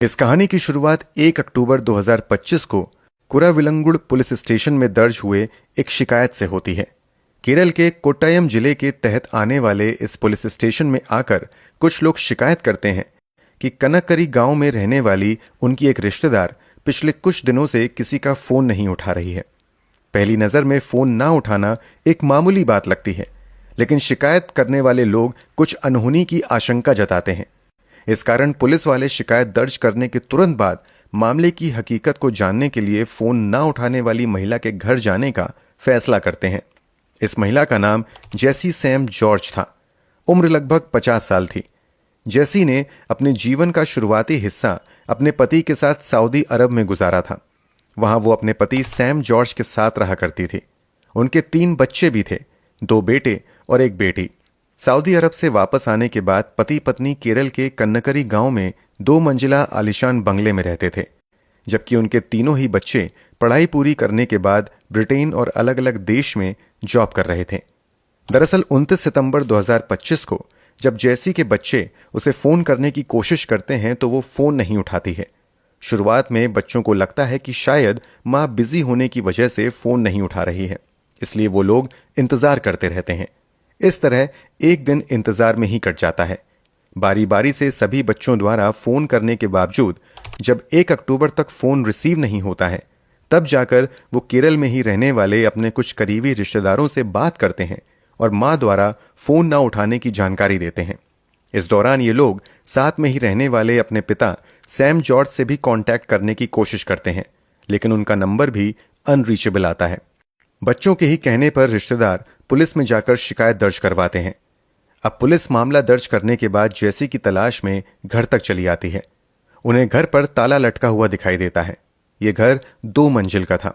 इस कहानी की शुरुआत 1 अक्टूबर 2025 को कुराविलंगुड़ पुलिस स्टेशन में दर्ज हुए एक शिकायत से होती है। केरल के कोट्टायम जिले के तहत आने वाले इस पुलिस स्टेशन में आकर कुछ लोग शिकायत करते हैं कि कनकरी गांव में रहने वाली उनकी एक रिश्तेदार पिछले कुछ दिनों से किसी का फोन नहीं उठा रही है। पहली नजर में फोन ना उठाना एक मामूली बात लगती है, लेकिन शिकायत करने वाले लोग कुछ अनहोनी की आशंका जताते हैं। इस कारण पुलिस वाले शिकायत दर्ज करने के तुरंत बाद मामले की हकीकत को जानने के लिए फोन न उठाने वाली महिला के घर जाने का फैसला करते हैं। इस महिला का नाम जेसी सैम जॉर्ज था। उम्र लगभग 50 साल थी। जेसी ने अपने जीवन का शुरुआती हिस्सा अपने पति के साथ सऊदी अरब में गुजारा था। वहां वो अपने पति सैम जॉर्ज के साथ रहा करती थी। उनके 3 बच्चे भी थे, 2 बेटे और 1 बेटी। सऊदी अरब से वापस आने के बाद पति पत्नी केरल के कन्नकरी गांव में 2 मंजिला आलीशान बंगले में रहते थे, जबकि उनके तीनों ही बच्चे पढ़ाई पूरी करने के बाद ब्रिटेन और अलग अलग देश में जॉब कर रहे थे। दरअसल 29 सितंबर 2025 को जब जैसी के बच्चे उसे फोन करने की कोशिश करते हैं तो वो फोन नहीं उठाती है। शुरुआत में बच्चों को लगता है कि शायद मां बिजी होने की वजह से फोन नहीं उठा रही है, इसलिए वो लोग इंतजार करते रहते हैं। इस तरह एक दिन इंतजार में ही कट जाता है। बारी बारी से सभी बच्चों द्वारा फोन करने के बावजूद जब 1 अक्टूबर तक फोन रिसीव नहीं होता है, तब जाकर वो केरल में ही रहने वाले अपने कुछ करीबी रिश्तेदारों से बात करते हैं और मां द्वारा फोन ना उठाने की जानकारी देते हैं। इस दौरान ये लोग साथ में ही रहने वाले अपने पिता सैम जॉर्ज से भी कांटेक्ट करने की कोशिश करते हैं, लेकिन उनका नंबर भी अनरीचेबल आता है। बच्चों के ही कहने पर रिश्तेदार पुलिस में जाकर शिकायत दर्ज करवाते हैं। अब पुलिस मामला दर्ज करने के बाद जैसी की तलाश में घर तक चली आती है। उन्हें घर पर ताला लटका हुआ दिखाई देता है। यह घर 2 मंजिल का था।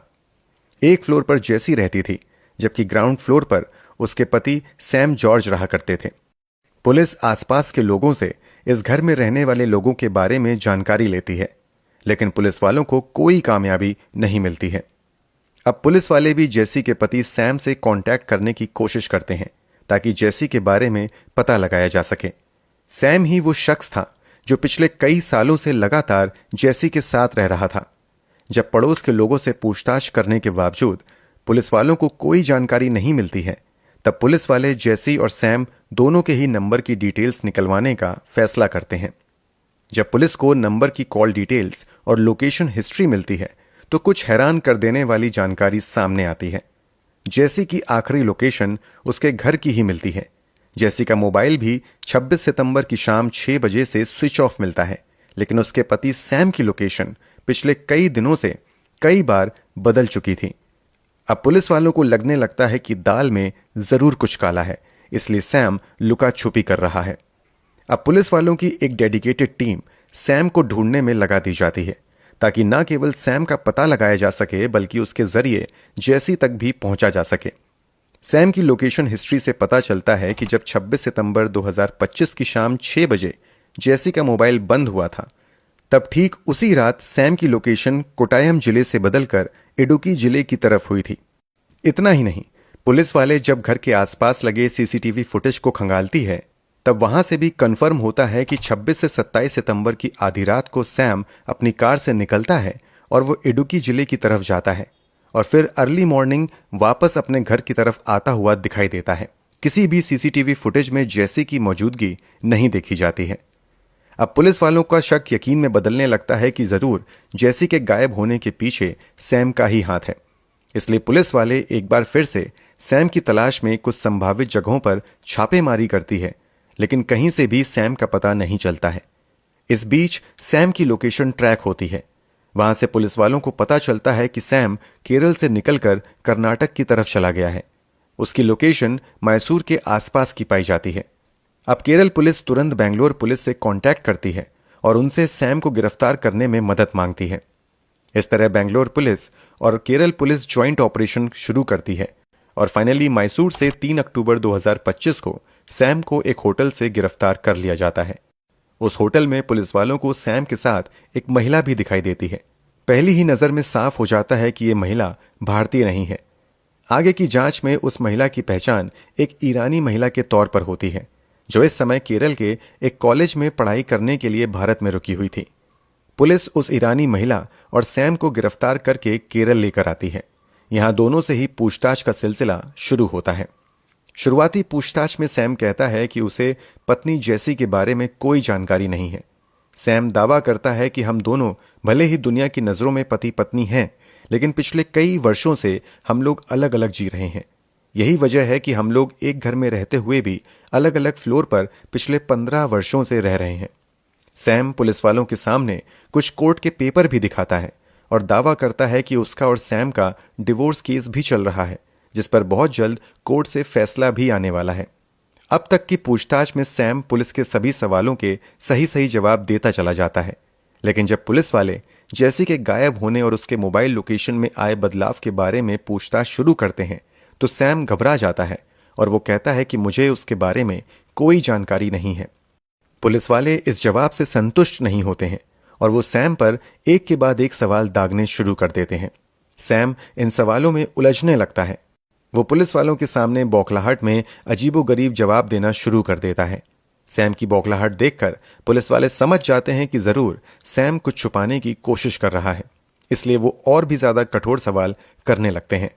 एक फ्लोर पर जैसी रहती थी, जबकि ग्राउंड फ्लोर पर उसके पति सैम जॉर्ज रहा करते थे। पुलिस आसपास के लोगों से इस घर में रहने वाले लोगों के बारे में जानकारी लेती है, लेकिन पुलिस वालों को कोई कामयाबी नहीं मिलती है। अब पुलिस वाले भी जैसी के पति सैम से कांटेक्ट करने की कोशिश करते हैं ताकि जैसी के बारे में पता लगाया जा सके। सैम ही वो शख्स था जो पिछले कई सालों से लगातार जैसी के साथ रह रहा था। जब पड़ोस के लोगों से पूछताछ करने के बावजूद पुलिस वालों को कोई जानकारी नहीं मिलती है, तब पुलिस वाले जैसी और सैम दोनों के ही नंबर की डिटेल्स निकलवाने का फैसला करते हैं। जब पुलिस को नंबर की कॉल डिटेल्स और लोकेशन हिस्ट्री मिलती है तो कुछ हैरान कर देने वाली जानकारी सामने आती है। जैसी की आखिरी लोकेशन उसके घर की ही मिलती है। जैसी का मोबाइल भी 26 सितंबर की शाम 6 बजे से स्विच ऑफ मिलता है, लेकिन उसके पति सैम की लोकेशन पिछले कई दिनों से कई बार बदल चुकी थी। अब पुलिस वालों को लगने लगता है कि दाल में जरूर कुछ काला है, इसलिए सैम लुका छुपी कर रहा है। अब पुलिस वालों की एक डेडिकेटेड टीम सैम को ढूंढने में लगा दी जाती है, ताकि न केवल सैम का पता लगाया जा सके बल्कि उसके जरिए जैसी तक भी पहुंचा जा सके। सैम की लोकेशन हिस्ट्री से पता चलता है कि जब 26 सितंबर 2025 की शाम 6 बजे जैसी का मोबाइल बंद हुआ था, तब ठीक उसी रात सैम की लोकेशन कोट्टायम जिले से बदलकर इडुक्की जिले की तरफ हुई थी। इतना ही नहीं, पुलिस वाले जब घर के आसपास लगे सीसीटीवी फुटेज को खंगालती है, तब वहां से भी कंफर्म होता है कि 26 से 27 सितंबर की आधी रात को सैम अपनी कार से निकलता है और वो इडुक्की जिले की तरफ जाता है और फिर अर्ली मॉर्निंग वापस अपने घर की तरफ आता हुआ दिखाई देता है। किसी भी सीसीटीवी फुटेज में जैसी की मौजूदगी नहीं देखी जाती है। अब पुलिस वालों का शक यकीन में बदलने लगता है कि जरूर जैसी के गायब होने के पीछे सैम का ही हाथ है। इसलिए पुलिस वाले एक बार फिर से सैम की तलाश में कुछ संभावित जगहों पर छापेमारी करती है, लेकिन कहीं से भी सैम का पता नहीं चलता है। इस बीच सैम की लोकेशन ट्रैक होती है। वहां से पुलिस वालों को पता चलता है कि सैम केरल से निकलकर कर्नाटक की तरफ चला गया है। उसकी लोकेशन मैसूर के आसपास की पाई जाती है। अब केरल पुलिस तुरंत बेंगलोर पुलिस से कांटेक्ट करती है और उनसे सैम को गिरफ्तार करने में मदद मांगती है। इस तरह बेंगलोर पुलिस और केरल पुलिस ज्वाइंट ऑपरेशन शुरू करती है और फाइनली मैसूर से 3 अक्टूबर 2025 को सैम को एक होटल से गिरफ्तार कर लिया जाता है। उस होटल में पुलिस वालों को सैम के साथ एक महिला भी दिखाई देती है। पहली ही नजर में साफ हो जाता है कि यह महिला भारतीय नहीं है। आगे की जांच में उस महिला की पहचान एक ईरानी महिला के तौर पर होती है, जो इस समय केरल के एक कॉलेज में पढ़ाई करने के लिए भारत में रुकी हुई थी। पुलिस उस ईरानी महिला और सैम को गिरफ्तार करके केरल लेकर आती है। यहां दोनों से ही पूछताछ का सिलसिला शुरू होता है। शुरुआती पूछताछ में सैम कहता है कि उसे पत्नी जेसी के बारे में कोई जानकारी नहीं है। सैम दावा करता है कि हम दोनों भले ही दुनिया की नज़रों में पति पत्नी हैं, लेकिन पिछले कई वर्षों से हम लोग अलग अलग जी रहे हैं। यही वजह है कि हम लोग एक घर में रहते हुए भी अलग अलग फ्लोर पर पिछले 15 वर्षों से रह रहे हैं। सैम पुलिस वालों के सामने कुछ कोर्ट के पेपर भी दिखाता है और दावा करता है कि उसका और सैम का डिवोर्स केस भी चल रहा है, जिस पर बहुत जल्द कोर्ट से फैसला भी आने वाला है। अब तक की पूछताछ में सैम पुलिस के सभी सवालों के सही सही जवाब देता चला जाता है, लेकिन जब पुलिस वाले जेसी के गायब होने और उसके मोबाइल लोकेशन में आए बदलाव के बारे में पूछताछ शुरू करते हैं तो सैम घबरा जाता है और वो कहता है कि मुझे उसके बारे में कोई जानकारी नहीं है। पुलिस वाले इस जवाब से संतुष्ट नहीं होते हैं और वो सैम पर एक के बाद एक सवाल दागने शुरू कर देते हैं। सैम इन सवालों में उलझने लगता है। वो पुलिस वालों के सामने बौखलाहट में अजीबोगरीब जवाब देना शुरू कर देता है। सैम की बौखलाहट देखकर पुलिस वाले समझ जाते हैं कि जरूर सैम कुछ छुपाने की कोशिश कर रहा है, इसलिए वो और भी ज्यादा कठोर सवाल करने लगते हैं।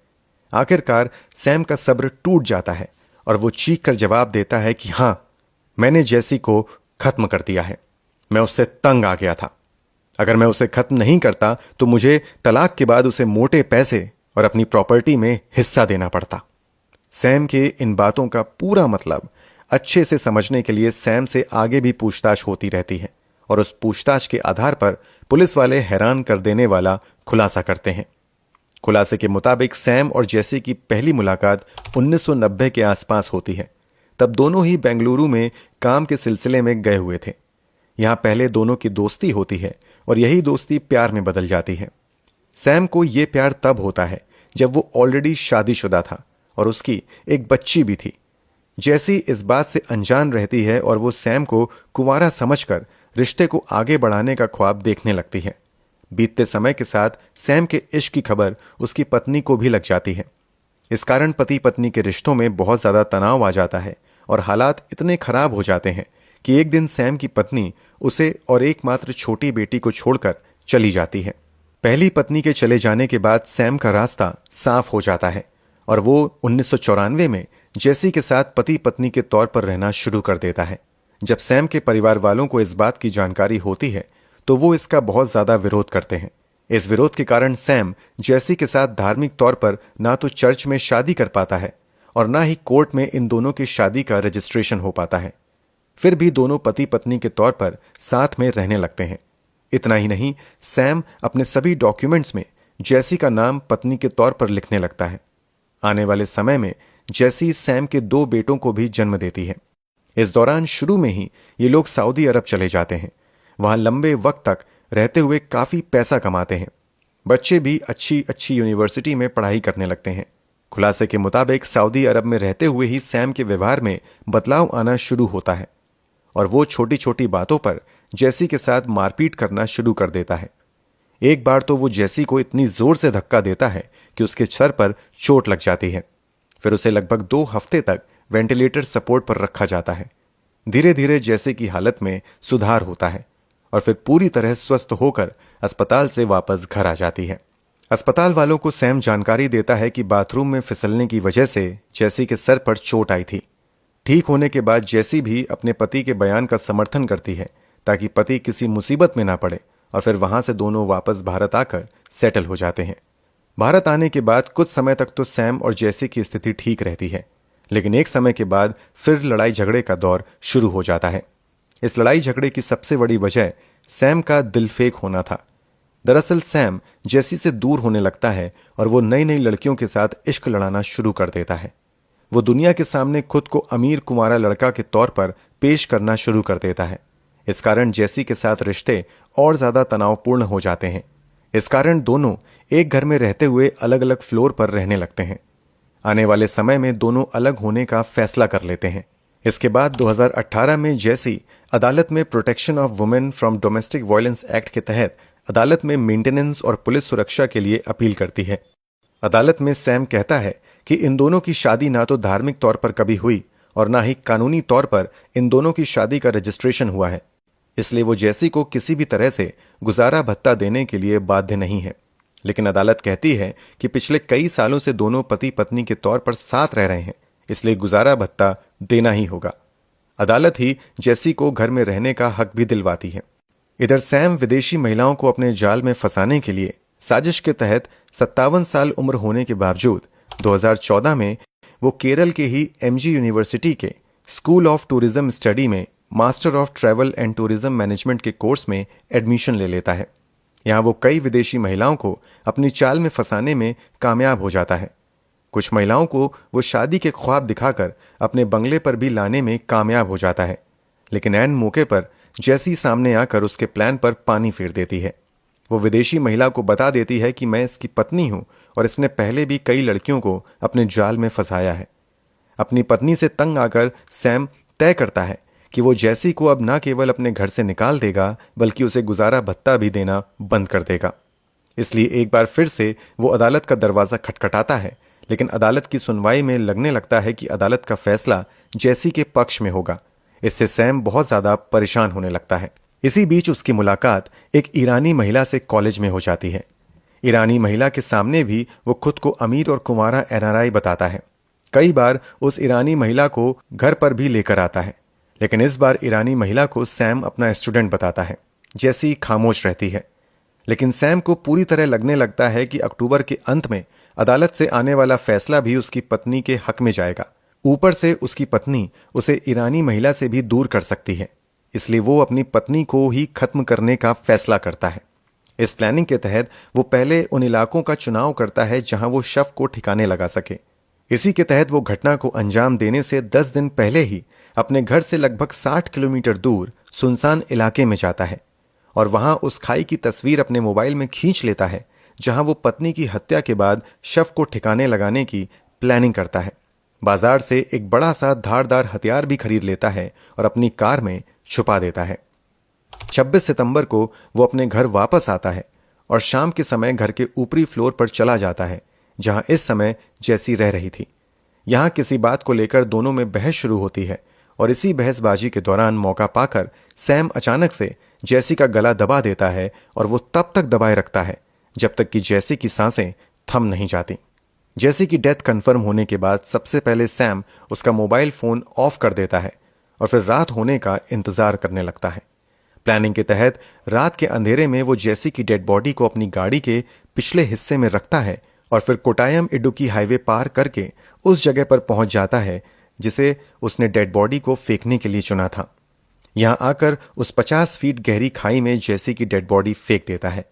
आखिरकार सैम का सब्र टूट जाता है और वो चीख कर जवाब देता है कि हां, मैंने जेसी को खत्म कर दिया है। मैं उससे तंग आ गया था। अगर मैं उसे खत्म नहीं करता तो मुझे तलाक के बाद उसे मोटे पैसे और अपनी प्रॉपर्टी में हिस्सा देना पड़ता। सैम के इन बातों का पूरा मतलब अच्छे से समझने के लिए सैम से आगे भी पूछताछ होती रहती है और उस पूछताछ के आधार पर पुलिस वाले हैरान कर देने वाला खुलासा करते हैं। खुलासे के मुताबिक सैम और जेसी की पहली मुलाकात 1990 के आसपास होती है। तब दोनों ही बेंगलुरु में काम के सिलसिले में गए हुए थे। यहां पहले दोनों की दोस्ती होती है और यही दोस्ती प्यार में बदल जाती है। सैम को यह प्यार तब होता है जब वो ऑलरेडी शादीशुदा था और उसकी एक बच्ची भी थी। जेसी इस बात से अनजान रहती है और वो सैम को कुंवारा समझकर रिश्ते को आगे बढ़ाने का ख्वाब देखने लगती है। बीतते समय के साथ सैम के इश्क की खबर उसकी पत्नी को भी लग जाती है। इस कारण पति पत्नी के रिश्तों में बहुत ज्यादा तनाव आ जाता है और हालात इतने खराब हो जाते हैं कि एक दिन सैम की पत्नी उसे और एकमात्र छोटी बेटी को छोड़कर चली जाती है। पहली पत्नी के चले जाने के बाद सैम का रास्ता साफ हो जाता है और वो 1994 में जेसी के साथ पति पत्नी के तौर पर रहना शुरू कर देता है। जब सैम के परिवार वालों को इस बात की जानकारी होती है तो वो इसका बहुत ज्यादा विरोध करते हैं। इस विरोध के कारण सैम जेसी के साथ धार्मिक तौर पर ना तो चर्च में शादी कर पाता है और ना ही कोर्ट में इन दोनों की शादी का रजिस्ट्रेशन हो पाता है। फिर भी दोनों पति पत्नी के तौर पर साथ में रहने लगते हैं। इतना ही नहीं, सैम अपने सभी डॉक्यूमेंट्स में जेसी का नाम पत्नी के तौर पर लिखने लगता है। आने वाले समय में जेसी सैम के 2 बेटों को भी जन्म देती है। इस दौरान शुरू में ही ये लोग सऊदी अरब चले जाते हैं। वहां लंबे वक्त तक रहते हुए काफी पैसा कमाते हैं। बच्चे भी अच्छी अच्छी यूनिवर्सिटी में पढ़ाई करने लगते हैं। खुलासे के मुताबिक सऊदी अरब में रहते हुए ही सैम के व्यवहार में बदलाव आना शुरू होता है और वो छोटी छोटी बातों पर जेसी के साथ मारपीट करना शुरू कर देता है। एक बार तो वो जेसी को इतनी जोर से धक्का देता है कि उसके सर पर चोट लग जाती है। फिर उसे लगभग 2 हफ्ते तक वेंटिलेटर सपोर्ट पर रखा जाता है। धीरे धीरे जेसी की हालत में सुधार होता है और फिर पूरी तरह स्वस्थ होकर अस्पताल से वापस घर आ जाती है। अस्पताल वालों को सैम जानकारी देता है कि बाथरूम में फिसलने की वजह से जेसी के सर पर चोट आई थी। ठीक होने के बाद जेसी भी अपने पति के बयान का समर्थन करती है ताकि पति किसी मुसीबत में ना पड़े और फिर वहां से दोनों वापस भारत आकर सेटल हो जाते हैं। भारत आने के बाद कुछ समय तक तो सैम और जेसी की स्थिति ठीक रहती है, लेकिन एक समय के बाद फिर लड़ाई झगड़े का दौर शुरू हो जाता है। इस लड़ाई झगड़े की सबसे बड़ी वजह सैम का दिलफेक होना था। दरअसल सैम जेसी से दूर होने लगता है और वो नई नई लड़कियों के साथ इश्क लड़ाना शुरू कर देता है। वो दुनिया के सामने खुद को अमीर कुंवारा लड़का के तौर पर पेश करना शुरू कर देता है। इस कारण जेसी के साथ रिश्ते और ज्यादा तनावपूर्ण हो जाते हैं। इस कारण दोनों एक घर में रहते हुए अलग अलग फ्लोर पर रहने लगते हैं। आने वाले समय में दोनों अलग होने का फैसला कर लेते हैं। इसके बाद 2018 में जेसी अदालत में protection of women from domestic violence act के तहत अदालत में मेंटेनेंस और पुलिस सुरक्षा के लिए अपील करती है। अदालत में सैम कहता है कि इन दोनों की शादी ना तो धार्मिक तौर पर कभी हुई और ना ही कानूनी तौर पर इन दोनों की शादी का रजिस्ट्रेशन हुआ है। इसलिए वो जैसी को किसी भी तरह से गुजारा भत्ता देने के लिए बाध्य नहीं है। लेकिन अदालत कहती है कि पिछले कई सालों से दोनों पति पत्नी के तौर पर साथ रह रहे हैं, इसलिए गुजारा भत्ता देना ही होगा। अदालत ही जैसी को घर में रहने का हक भी दिलवाती है। इधर सैम विदेशी महिलाओं को अपने जाल में फंसाने के लिए साजिश के तहत 57 साल उम्र होने के बावजूद 2014 में वो केरल के ही एमजी यूनिवर्सिटी के स्कूल ऑफ टूरिज्म स्टडी में master of travel and tourism management के कोर्स में एडमिशन ले लेता है। यहाँ वो कई विदेशी महिलाओं को अपनी चाल में फंसाने में कामयाब हो जाता है। कुछ महिलाओं को वो शादी के ख्वाब दिखाकर अपने बंगले पर भी लाने में कामयाब हो जाता है, लेकिन ऐन मौके पर जैसी सामने आकर उसके प्लान पर पानी फेर देती है। वो विदेशी महिला को बता देती है कि मैं इसकी पत्नी हूं और इसने पहले भी कई लड़कियों को अपने जाल में फंसाया है। अपनी पत्नी से तंग आकर सैम तय करता है कि वो जैसी को अब न केवल अपने घर से निकाल देगा बल्कि उसे गुजारा भत्ता भी देना बंद कर देगा। इसलिए एक बार फिर से वो अदालत का दरवाज़ा खटखटाता है, लेकिन अदालत की सुनवाई में लगने लगता है कि अदालत का फैसला जैसी के पक्ष में होगा। इससे सैम बहुत ज़्यादा परेशान होने लगता है। इसी बीच उसकी मुलाकात एक ईरानी महिला से कॉलेज में हो जाती है। ईरानी महिला के सामने भी वो खुद को अमीर और कुंवारा एनआरआई बताता है। कई बार उस ईरानी महिला को घर पर भी लेकर आता है, लेकिन इस बार ईरानी महिला को सैम अपना स्टूडेंट बताता है। जैसी खामोश रहती है, लेकिन सैम को पूरी तरह लगने लगता है कि अक्टूबर के अंत में अदालत से आने वाला फैसला भी उसकी पत्नी के हक में जाएगा। ऊपर से उसकी पत्नी उसे ईरानी महिला से भी दूर कर सकती है, इसलिए वो अपनी पत्नी को ही खत्म करने का फैसला करता है। इस प्लानिंग के तहत वो पहले उन इलाकों का चुनाव करता है जहां वो शव को ठिकाने लगा सके। इसी के तहत वो घटना को अंजाम देने से 10 दिन पहले ही अपने घर से लगभग 60 किलोमीटर दूर सुनसान इलाके में जाता है और वहां उस खाई की तस्वीर अपने मोबाइल में खींच लेता है जहां वो पत्नी की हत्या के बाद शव को ठिकाने लगाने की प्लानिंग करता है। बाजार से एक बड़ा सा धारदार हथियार भी खरीद लेता है और अपनी कार में छुपा देता है। 26 सितंबर को वो अपने घर वापस आता है और शाम के समय घर के ऊपरी फ्लोर पर चला जाता है जहां इस समय जैसी रह रही थी। यहां किसी बात को लेकर दोनों में बहस शुरू होती है और इसी बहसबाजी के दौरान मौका पाकर सैम अचानक से जैसी का गला दबा देता है और वो तब तक दबाए रखता है जब तक कि जैसी की सांसें थम नहीं जाती। जैसी की डेथ कंफर्म होने के बाद सबसे पहले सैम उसका मोबाइल फोन ऑफ कर देता है और फिर रात होने का इंतजार करने लगता है। प्लानिंग के तहत रात के अंधेरे में वो जैसी की डेड बॉडी को अपनी गाड़ी के पिछले हिस्से में रखता है और फिर कोटायम इडुक्की हाईवे पार करके उस जगह पर पहुंच जाता है जिसे उसने डेड बॉडी को फेंकने के लिए चुना था। यहां आकर उस 50 फीट गहरी खाई में जैसी की डेड बॉडी फेंक देता है।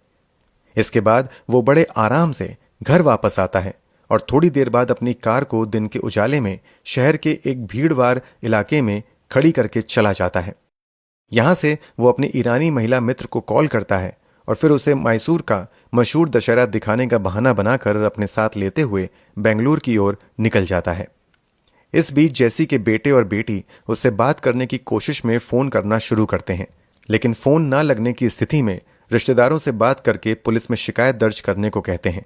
इसके बाद वो बड़े आराम से घर वापस आता है और थोड़ी देर बाद अपनी कार को दिन के उजाले में शहर के एक भीड़भाड़ इलाके में खड़ी करके चला जाता है। यहां से वो अपनी ईरानी महिला मित्र को कॉल करता है और फिर उसे मैसूर का मशहूर दशहरा दिखाने का बहाना बनाकर अपने साथ लेते हुए बेंगलुरु की ओर निकल जाता है। इस बीच जैसी के बेटे और बेटी उससे बात करने की कोशिश में फोन करना शुरू करते हैं, लेकिन फोन ना लगने की स्थिति में रिश्तेदारों से बात करके पुलिस में शिकायत दर्ज करने को कहते हैं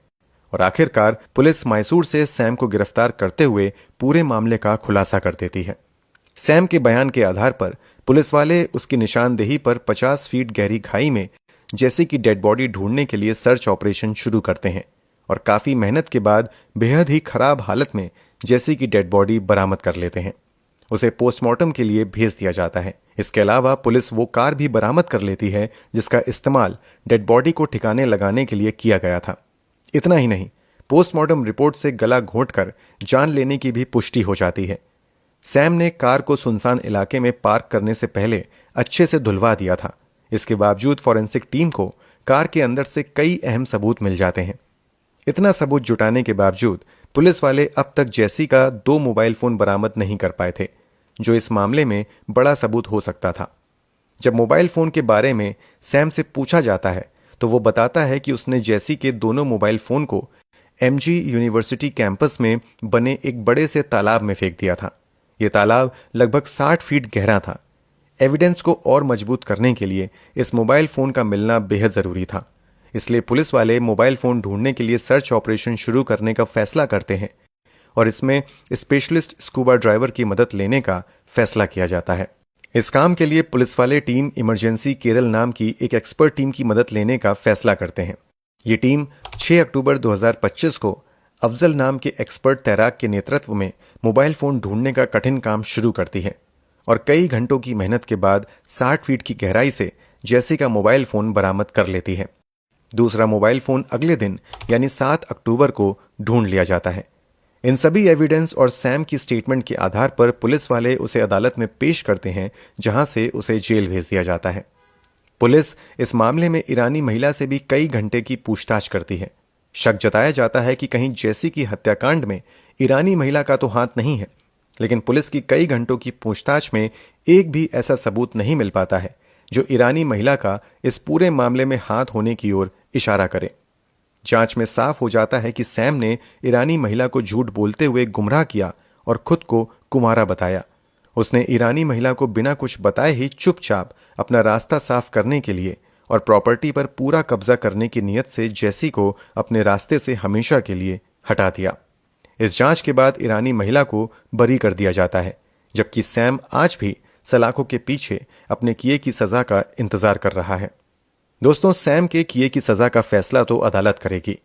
और आखिरकार पुलिस मैसूर से सैम को गिरफ्तार करते हुए पूरे मामले का खुलासा कर देती है। सैम के बयान के आधार पर पुलिस वाले उसकी निशानदेही पर 50 फीट गहरी खाई में जैसी की डेड बॉडी ढूंढने के लिए सर्च ऑपरेशन शुरू करते हैं और काफी मेहनत के बाद बेहद ही खराब हालत में जैसी की डेड बॉडी बरामद कर लेते हैं। उसे पोस्टमार्टम के लिए भेज दिया जाता है। इसके अलावा पुलिस वो कार भी बरामद कर लेती है जिसका इस्तेमाल डेड बॉडी को ठिकाने लगाने के लिए किया गया था। इतना ही नहीं, पोस्टमार्टम रिपोर्ट से गला घोंटकर जान लेने की भी पुष्टि हो जाती है। सैम ने कार को सुनसान इलाके में पार्क करने से पहले अच्छे से धुलवा दिया था। इसके बावजूद फॉरेंसिक टीम को कार के अंदर से कई अहम सबूत मिल जाते हैं। इतना सबूत जुटाने के बावजूद पुलिस वाले अब तक जैसी का 2 मोबाइल फोन बरामद नहीं कर पाए थे, जो इस मामले में बड़ा सबूत हो सकता था। जब मोबाइल फोन के बारे में सैम से पूछा जाता है तो वो बताता है कि उसने जैसी के दोनों मोबाइल फोन को एमजी यूनिवर्सिटी कैंपस में बने एक बड़े से तालाब में फेंक दिया था। यह तालाब लगभग 60 फीट गहरा था। एविडेंस को और मजबूत करने के लिए इस मोबाइल फोन का मिलना बेहद जरूरी था, इसलिए पुलिस वाले मोबाइल फोन ढूंढने के लिए सर्च ऑपरेशन शुरू करने का फैसला करते हैं और इसमें स्पेशलिस्ट स्कूबा ड्राइवर की मदद लेने का फैसला किया जाता है। इस काम के लिए पुलिस वाले टीम इमरजेंसी केरल नाम की एक एक्सपर्ट टीम की मदद लेने का फैसला करते हैं। ये टीम 6 अक्टूबर 2025 को अफजल नाम के एक्सपर्ट तैराक के नेतृत्व में मोबाइल फोन ढूंढने का कठिन काम शुरू करती है और कई घंटों की मेहनत के बाद 60 फीट की गहराई से जैसी का मोबाइल फोन बरामद कर लेती है। दूसरा मोबाइल फोन अगले दिन यानी 7 अक्टूबर को ढूंढ लिया जाता है। इन सभी एविडेंस और सैम की स्टेटमेंट के आधार पर पुलिस वाले उसे अदालत में पेश करते हैं, जहां से उसे जेल भेज दिया जाता है। पुलिस इस मामले में ईरानी महिला से भी कई घंटे की पूछताछ करती है। शक जताया जाता है कि कहीं जैसी की हत्याकांड में ईरानी महिला का तो हाथ नहीं है, लेकिन पुलिस की कई घंटों की पूछताछ में एक भी ऐसा सबूत नहीं मिल पाता है जो ईरानी महिला का इस पूरे मामले में हाथ होने की ओर इशारा करे। जांच में साफ हो जाता है कि सैम ने ईरानी महिला को झूठ बोलते हुए गुमराह किया और खुद को कुंवारा बताया। उसने ईरानी महिला को बिना कुछ बताए ही चुपचाप अपना रास्ता साफ करने के लिए और प्रॉपर्टी पर पूरा कब्जा करने की नीयत से जैसी को अपने रास्ते से हमेशा के लिए हटा दिया। इस जांच के बाद ईरानी महिला को बरी कर दिया जाता है, जबकि सैम आज भी सलाखों के पीछे अपने किए की सजा का इंतजार कर रहा है। दोस्तों, सैम के किए की सजा का फैसला तो अदालत करेगी,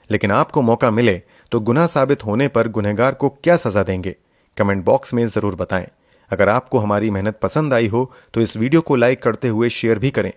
लेकिन आपको मौका मिले तो गुनाह साबित होने पर गुनहगार को क्या सजा देंगे, कमेंट बॉक्स में जरूर बताएं। अगर आपको हमारी मेहनत पसंद आई हो तो इस वीडियो को लाइक करते हुए शेयर भी करें